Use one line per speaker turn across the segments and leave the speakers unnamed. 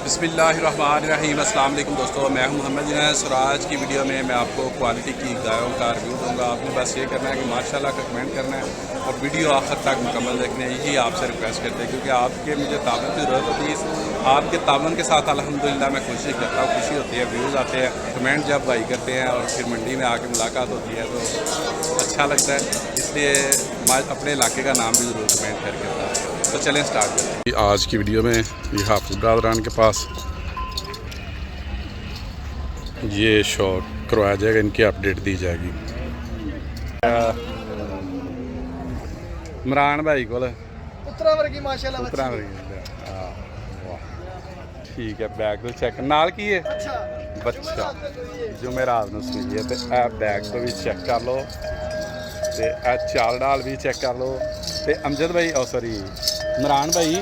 बिस्मिल्लाहिर्रहमानिर्रहीम। अस्सलाम वालेकुम दोस्तों, मैं हूं मोहम्मद जुनैद। स्वराज की वीडियो में मैं आपको क्वालिटी की गायों का रिव्यू दूंगा। आपने बस ये करना है कि माशाल्लाह का कमेंट करना है और वीडियो आखिर तक मुकम्मल देखना है। यही आपसे रिक्वेस्ट करते हैं क्योंकि आपके मुझे ताबन की ज़रूरत होती है। आपके ताबन के साथ अल्हम्दुलिल्लाह मैं कोशिश करता हूँ, खुशी होती है, व्यूज़ आते हैं, कमेंट जब भाई करते हैं और फिर मंडी में आके मुलाकात होती है तो अच्छा लगता है। इसलिए अपने इलाके का नाम भी ज़रूर कमेंट करके बताएं। तो चलें स्टार्ट करते हैं आज की वीडियो में। ये हाफिज़ बरादरान के पास ये शॉट करवाया जाएगा, इनकी अपडेट दी जाएगी। इमरान भाई को
पुत्रा वर्गी माशाल्लाह
पुत्रा वर्गी, ठीक है। बैग तो चेक नाल की है बच्चा जुमेरात ਨੂੰ ਸੂਈ ਹੈ ਤੇ ਇਹ बैग तो भी चेक कर लो ਤੇ ਇਹ ਚਾਲ डाल भी चेक कर लो। ਤੇ ਅਮਜਦ ਭਾਈ सॉरी इमरान भाई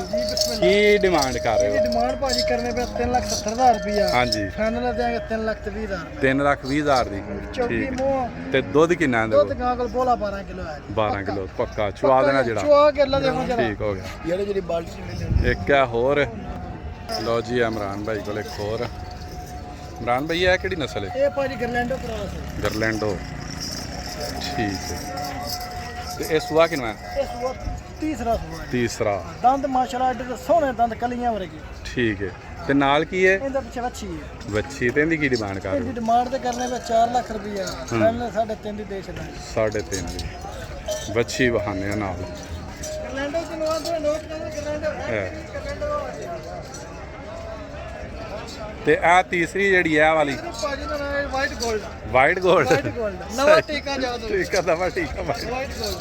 की डिमांड कर रहे हो?
डिमांड भाजी करने पे 3,70,000 रुपया।
हाँ जी,
फाइनल देंगे 3,20,000।
3,20,000 दी।
चौकी मुंह
ते दुध किन्ना है?
दुध गां कोल बोला 12 किलो है।
12 किलो पक्का चुआ देना जड़ा।
चुआ के अल्लाह देखो जरा
ठीक हो गया।
जेड़ी जेड़ी बाल्टी
एक है होर। लो जी इमरान भाई को एक होर। इमरान भाई है किहड़ी नस्ल है?
ये भाजी गरलैंडो क्रॉस है।
गरलैंडो, ठीक है। ते ये सुआ किन्ना है?
ये सुआ तीसरा सुआ है।
तीसरा।
दंद माशाल्लाह एडे सोहने दंद कलियां वर्गी।
ठीक है। ते नाल की है?
इंदा पीछे बच्ची है।
बच्ची ते इंदी की डिमांड कर रहे
इंदी
हो?
डिमांड ते करने पे 4 लाख रुपया। फाइनल 3.5 दी दे छड़ा।
3.5 दी बच्ची बहाने नाल।
गरलैंडो की नोट कर गरलैंडो
ते आ तीसरी जड़ी है वाली
भाजी दा नाम है white gold.
White gold.
White gold नवा टीका जादू।
टीका दवा टीका वाइट
वाइट गोल्ड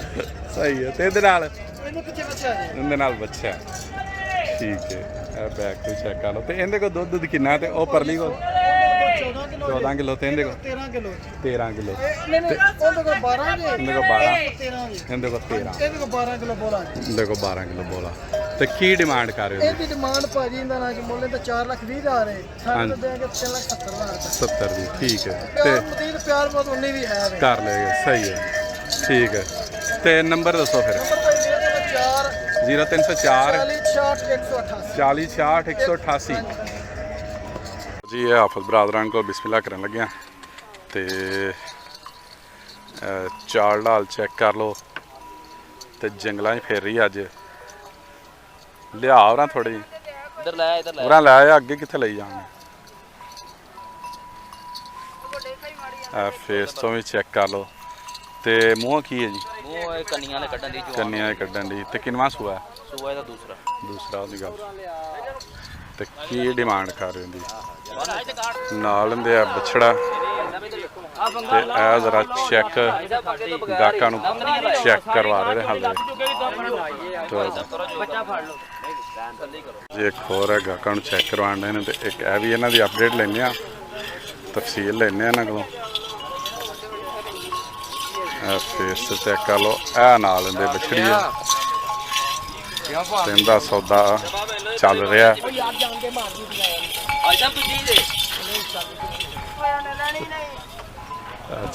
सही है। ते इहदे नाल
ਇਹਨੂੰ ਪਿੱਛੇ ਬੱਚਾ ਹੈ।
इहदे नाल बच्चा ठीक है। ए बैग तो चेक कर लो। ते इहदे को दुध किन्ना ते ओ परली को
14 किलो
14 किलो ते इहदे को
13 किलो
13 किलो
ਨਹੀਂ ਨਹੀਂ ਉਹਦੇ ਕੋਲ 12 ਜੀ
इहदे को 12
13 ਜੀ
इहदे को 13
ਇਹਦੇ ਕੋਲ 12 ਕਿਲੋ ਬੋਲਾ ਜੀ।
इहदे को 12 किलो बोला। ते की डिमांड कर रहे हो?
ਇਹਦੀ ਡਿਮਾਂਡ ਭਾਜੀ ਇਹਦਾ ਨਾ ਕਿ ਮੁੱਲ ਤਾਂ 4,20,000 ਹੈ। ਸਾਨੂੰ ਦੇਣਗੇ 3,70,000 ਦਾ।
70 दी ठीक है।
ਤੇ
ते
ਮਦੀਦ ਪਿਆਰ ਬਹੁਤ ਉਨੀ ਵੀ ਹੈ ਵੇ।
कर लेंगे सही है, ठीक है। ते नंबर दसो फिर।
ਨੰਬਰ ਭਾਜੀ ਮੇਰੇ ਕੋਲ 4
0304
40
40 66 188 जी। ये हाफिज़ बरादरान को बिस्मिल्लाह करन लगे ते चाल ढाल चेक कर लो। ते जंगलों फिर रही अज लिया और थोड़ी उरा लै अगे कितने ले जाने। फेस तो भी चेक कर लो। ते मूँह की है जी?
मूँह कन्नियां कड्ढन दी
कन्नियां कड्ढन दी। ते किनवा सूआ है?
सूआ दा दूसरा
ਉਹਦੀ ਗੱਲ। ਤੇ ਕੀ ਡਿਮਾਂਡ ਕਰ ਰਹੇ ਹੁੰਦੀ ਨਾਲ ਹੁੰਦੇ ਆ ਬਛੜਾ ਤੇ ਇਹ ਜ਼ਰਾ ਚੈੱਕ ਗਾਹਕਾਂ ਨੂੰ ਚੈੱਕ ਕਰਵਾ ਰਹੇ ਨੇ ਹਾਲੇ। ਜੇ ਇੱਕ ਹੋਰ ਹੈ ਗਾਹਕਾਂ ਨੂੰ ਚੈੱਕ ਕਰਵਾਉਣੇ ਨੇ ਤੇ ਇੱਕ ਇਹ ਵੀ ਇਹਨਾਂ ਦੀ ਅਪਡੇਟ ਲੈਣੇ ਆ, ਤਫਸੀਲ ਲੈਣੇ ਆ ਇਹਨਾਂ ਕੋਲੋਂ। ਫੇਸ ਤੇ ਚੈੱਕ ਕਰ ਲਓ। ਇਹ ਨਾਲ ਹੁੰਦੇ ਬਛੜੀ ਹੈ ਤੇ ਇਹਦਾ ਸੌਦਾ ਚੱਲ ਰਿਹਾ।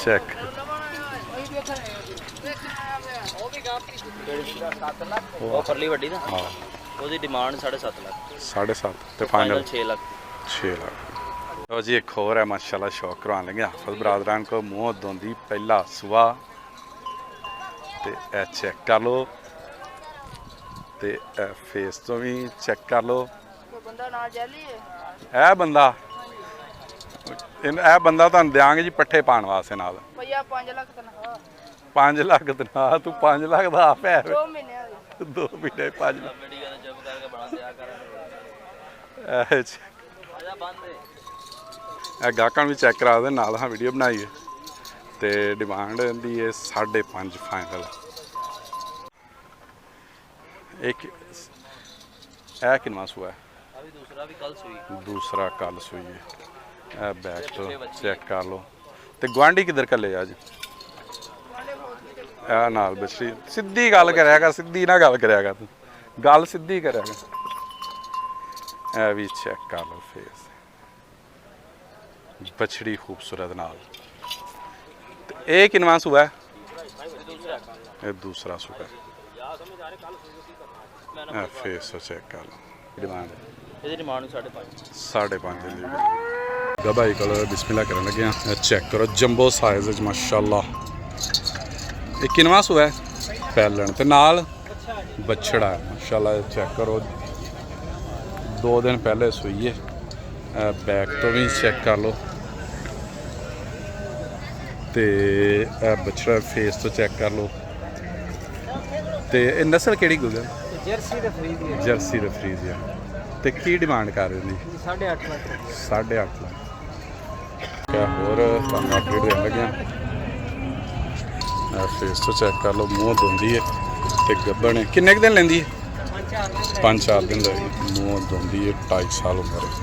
ਚੈੱਕ
ਉਹ ਪਰਲੀ ਵੱਡੀ ਨਾ
ਹਾਂ
ਉਹਦੀ ਡਿਮਾਂਡ 7.5 ਲੱਖ
7.5 ਤੇ ਫਾਈਨਲ
6 ਲੱਖ
6 ਲੱਖ। ਲਓ ਜੀ ਇੱਕ ਹੋਰ ਹੈ ਮਾਸ਼ਾਅੱਲਾ ਸ਼ੌਕ ਕਰਵਾਉਣ ਲੱਗੇ ਹਾਫਿਜ਼ ਬਰਾਦਰਾਨ ਕੋ ਮੂੰਹ ਦੋਂਦੀ ਪਹਿਲਾ ਸੁਆ ਤੇ ਇਹ ਚੈੱਕ ਕਰ ਲਓ। ਤੇ ਫੇਸ ਤੋਂ ਵੀ ਚੈੱਕ ਕਰ ਲਓ।
ਬੰਦਾ ਨਾਲ ਜੈਲੀ ਹੈ।
ਇਹ ਬੰਦਾ ਤੁਹਾਨੂੰ ਦਿਆਂਗੇ ਜੀ ਪੱਠੇ ਪਾਣ ਵਾਸਤੇ ਨਾਲ।
ਭਈਆ 5 ਲੱਖ ਤਨਖਾਹ
5 ਲੱਖ ਤਨਖਾਹ ਤੂੰ 5 ਲੱਖ ਦਾ ਆਪ ਹੈ
2 ਮਹੀਨਿਆਂ ਦੀ
2 ਮਹੀਨੇ 5 ਲੱਖ।
ਵੀਡੀਓ ਦਾ ਜਬ ਕਰਕੇ ਬਣਾ ਦਿਆ ਕਰ ਆਜਾ ਬੰਦ
ਇਹ ਗਾਹਕਾਂ ਨੂੰ ਵੀ ਚੈੱਕ ਕਰਾ ਦੇ ਨਾਲ ਹਾਂ ਵੀਡੀਓ ਬਣਾਈ ਹੈ। ਤੇ ਡਿਮਾਂਡ ਦੀ ਹੈ 5.5 ਫਾਈਨਲ। एक किनवा सुआ है?
अभी दूसरा भी कल सुई
दूसरा कल सुई है। बैग तो चेक कर लो। तो गुआंढी किधर कले आज नाल बछड़ी सीधी गल करेगा, सीधी ना गल करेगा तू गल सीधी करेगा। ए भी चेक कर लो फेस बछड़ी खूबसूरत नाल। ये किनवा सुआ है? ये दूसरा सुआ है। फेस चेक कर लो। डिमांड
ਇਹਦੀ ਡਿਮਾਂਡ ਨੂੰ 5.5
5.5 लीटर गबाई कलर बिस्मिल्लाह करन लगे हैं चेक करो जंबो साइज माशाअल्लाह ये किनवा सूआ है पैलन ते नाल बछड़ा है माशाअल्लाह चेक करो 2 दिन पहले सूई है बैक तो भी चेक कर लो ते बछड़ा फेस तो चेक कर लो ते नस्ल केड़ी गुजर
जर्सी ते फ्रीज है
जर्सी द फ्रीजियन ते की डिमांड कर रहे हैं
8.5 लाख
8.5 लाख क्या होर तुहानूं अपडेट देन लगे फेस तो चेक कर लो मूँह धोंदी है ते गब्बन है किन्ने दिन लेंदी है 5-4 दिन लेगी मूँह धोंदी है 2.5 साल उम्र है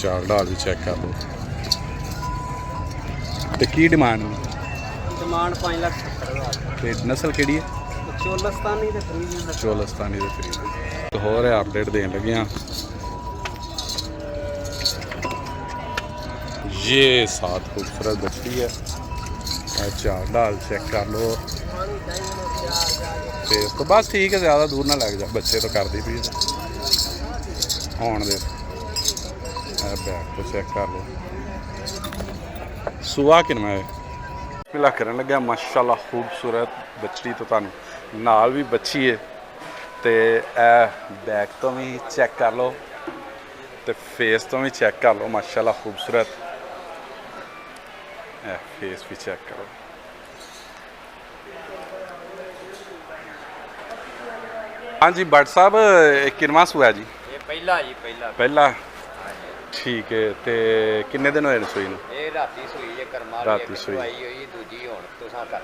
चाल डाल भी चेक कर लो ते की डिमांड
डिमांड 5,70,000
ते नस्ल केड़ी है
चोलस्तानी ते फ्रीज
चोलस्तानी दे फ्री होर अपडेट देन लगे हैं ये 7 खूबसूरत बछड़ी है चार डाल चेक कर लो फेस तो बस ठीक है ज़्यादा दूर ना लग जा बच्चे तो कर दी पी आने दे बैक तो चेक कर लो सुहा किनवा है मिला करन लगे माशाल्लाह खूबसूरत बछड़ी तो तुहानूं नाल भी बच्ची है ते बैक तो भी चेक कर लो ते फेस तो भी चेक कर लो माशाल्लाह खूबसूरत फेस भी चेक करो हाँ जी भट्ट साहब किनवा सूआ जी
ਇਹ ਪਹਿਲਾ ਜੀ
पहला ठीक है ते किन्ने दिन होए रसोई नूं
ਇਹ ਰਾਤੀ ਸੂਈ ਜੇ ਕਰਮਾ
राती सूई
ਹੋਈ ਦੂਜੀ ਹੁਣ ਤੁਸਾਂ ਕਰ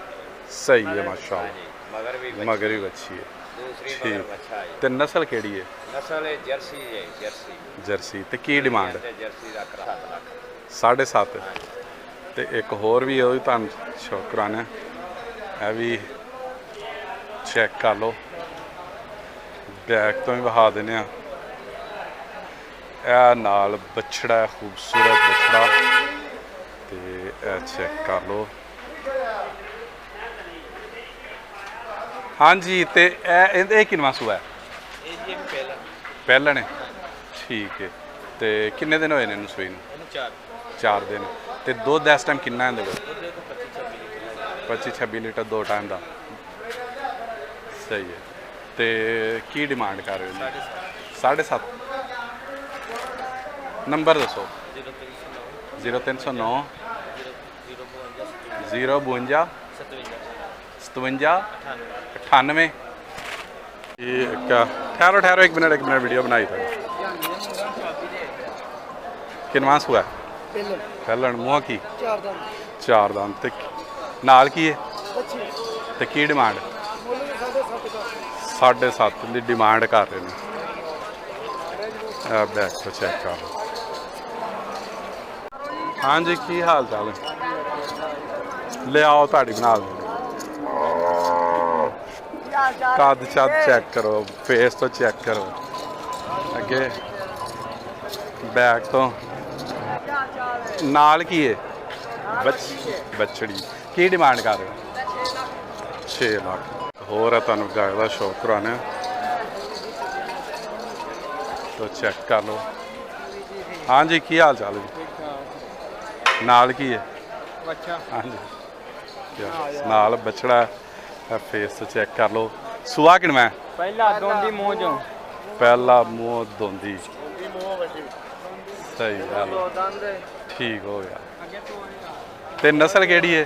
सही है माशाल्लाह
ਮਗਰ
मगर
ਵੀ
भी अच्छी है
ਦੂਸਰੀ
ठीक
ਮਗਰ ਬੱਚਾ ਹੈ
ते नस्ल केड़ी है
ਨਸਲ ਇਹ ਜਰਸੀ ਹੈ ਜਰਸੀ
जर्सी ते की डिमांड
ਤੇ ਜਰਸੀ ਦਾ 7 ਲੱਖ
7.5 ਤੇ ਇੱਕ ਹੋਰ ਵੀ ਉਹ ਵੀ ਤੁਹਾਨੂੰ ਸ਼ੌਕ ਕਰਾਣਾ ਇਹ ਵੀ ਚੈੱਕ ਕਰ ਲਓ ਬੈਕ ਤੋਂ ਵੀ ਵਹਾ ਦਿੰਦੇ ਆ ਇਹ ਨਾਲ ਬਛੜਾ ਖੂਬਸੂਰਤ ਬਛੜਾ ਤੇ ਇਹ ਚੈੱਕ ਕਰ ਲਓ ਹਾਂਜੀ ਤੇ ਇਹ ਕਿੰਨਵਾਂ ਸੂਆ ਹੈ
ਇਹ ਜੀ ਇਹ ਪਹਿਲਾ
ਪਹਿਲਾਂ ਨੇ ਠੀਕ ਹੈ ਤੇ ਕਿੰਨੇ ਦਿਨ ਹੋਏ ਨੇ ਇਹਨੂੰ ਸੂਈ ਨੂੰ
ਇਹਨੂੰ
4 ਦਿਨ ਤੇ ਦੁੱਧ ਇਸ ਟਾਈਮ ਕਿੰਨਾ ਇਹਦੇ ਕੋਲ 25-26 ਲੀਟਰ 2 ਟਾਈਮ ਦਾ ਸਹੀ ਹੈ ਤੇ ਕੀ ਡਿਮਾਂਡ ਕਰ ਰਹੇ ਹੋ 7.5 ਨੰਬਰ ਦੱਸੋ 0309 052 57 98 ये क्या ठहरो एक मिनट वीडियो बनाई था किनवास हुआ पहलन मुँह की 4 दाम ते नाल की है ते की डिमांड 7.5 की डिमांड कर रहे हैं बैक तो चेक कर लो हाँ जी की हाल चाल है ले आओ ताड़ी बना दो कद चद चेक करो फेस तो चेक करो अगे बैक तो नाल की है बछड़ी की डिमांड कर रहे हो 6 लाख होर है तुहानूं गाय का शौक कराने तो चेक कर लो हाँ जी की हाल चाल है नाल की है हाँ जी नाल बछड़ा फेस तो चेक कर लो सुहा किनवा है
पहला दोंदी मुंह जो
पहला मुँह धोंदी सही गल ठीक हो गया ते नस्ल केड़ी है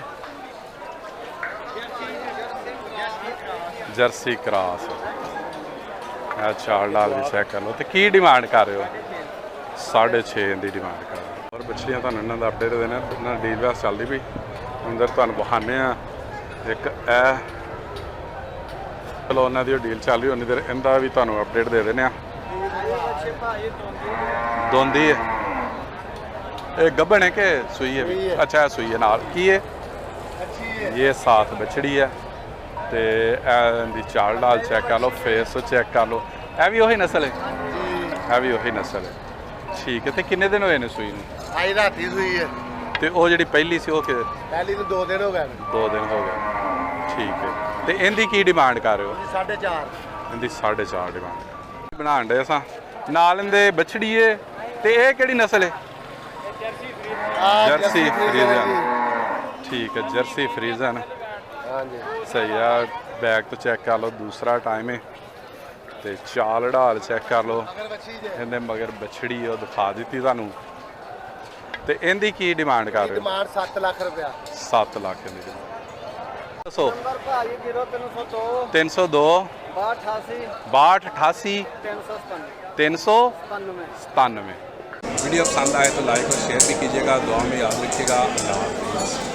जर्सी क्रॉस चाल डाल भी चेक कर लो तो की डिमांड कर रहे हो 6.5 की डिमांड कर रहे हो और बछड़ियाँ तुहानूं इन्हां दा अपडेट देना इन्हां डी व्यास चलदी पई अंदर तुहानूं बहाने आ एक चलो उन्होंने दी डील चल रही उन्नी देर इनका भी तुहानूं अपडेट दे देने दोंदी है ये गब्बन है कि सूई है अच्छा सूई है नाल की है ये 7 बछड़ी है ते इहदी चाल डाल चेक कर लो फेस चेक कर लो है भी वही नस्ल है भी वही नस्ल है ठीक है तो किन्ने दिन होए ने सूई नूं
आई राती सूई है
ते वो जिहड़ी पहली सी वो कि
पहली तो 2 दिन हो गए
2 दिन हो गए ठीक है ਤੇ ਇਹਦੀ ਕੀ ਡਿਮਾਂਡ ਕਰ ਰਹੇ ਹੋ?
4.5
ਇਹਦੀ 4.5 ਡਿਮਾਂਡ ਬਣਾਉਣ ਦੇ ਅਸਾਂ ਨਾਲ ਇਹਦੇ ਬਛੜੀ ਏ ਤੇ ਇਹ ਕਿਹੜੀ ਨਸਲ ਹੈ? Jersey Friesian. ਠੀਕ ਹੈ, ਜਰਸੀ ਫਰੀਜ਼ਨ।
ਹਾਂਜੀ
ਸਹੀ ਆ। ਬੈਗ ਤੋਂ ਚੈੱਕ ਕਰ ਲਓ, ਦੂਸਰਾ ਟਾਈਮ ਹੈ ਤੇ ਚਾਲ ਢਾਲ ਚੈੱਕ ਕਰ ਲਓ। ਇਹਦੇ ਮਗਰ ਬਛੜੀ ਉਹ ਦਿਖਾ ਦਿੱਤੀ ਤੁਹਾਨੂੰ। ਤੇ ਇਹਦੀ ਕੀ ਡਿਮਾਂਡ ਕਰ ਰਹੇ ਹੋ?
ਡਿਮਾਂਡ 7 ਲੱਖ ਰੁਪਇਆ।
7 ਲੱਖ ਦੀ। ਦੱਸੋ।
ਨੰਬਰ ਭਾਜੀ 0302
302
6288
6288
397
397। वीडियो पसंद आए तो लाइक और शेयर भी कीजिएगा, दुआ में याद रखिएगा। अल्लाह हाफ़िज़।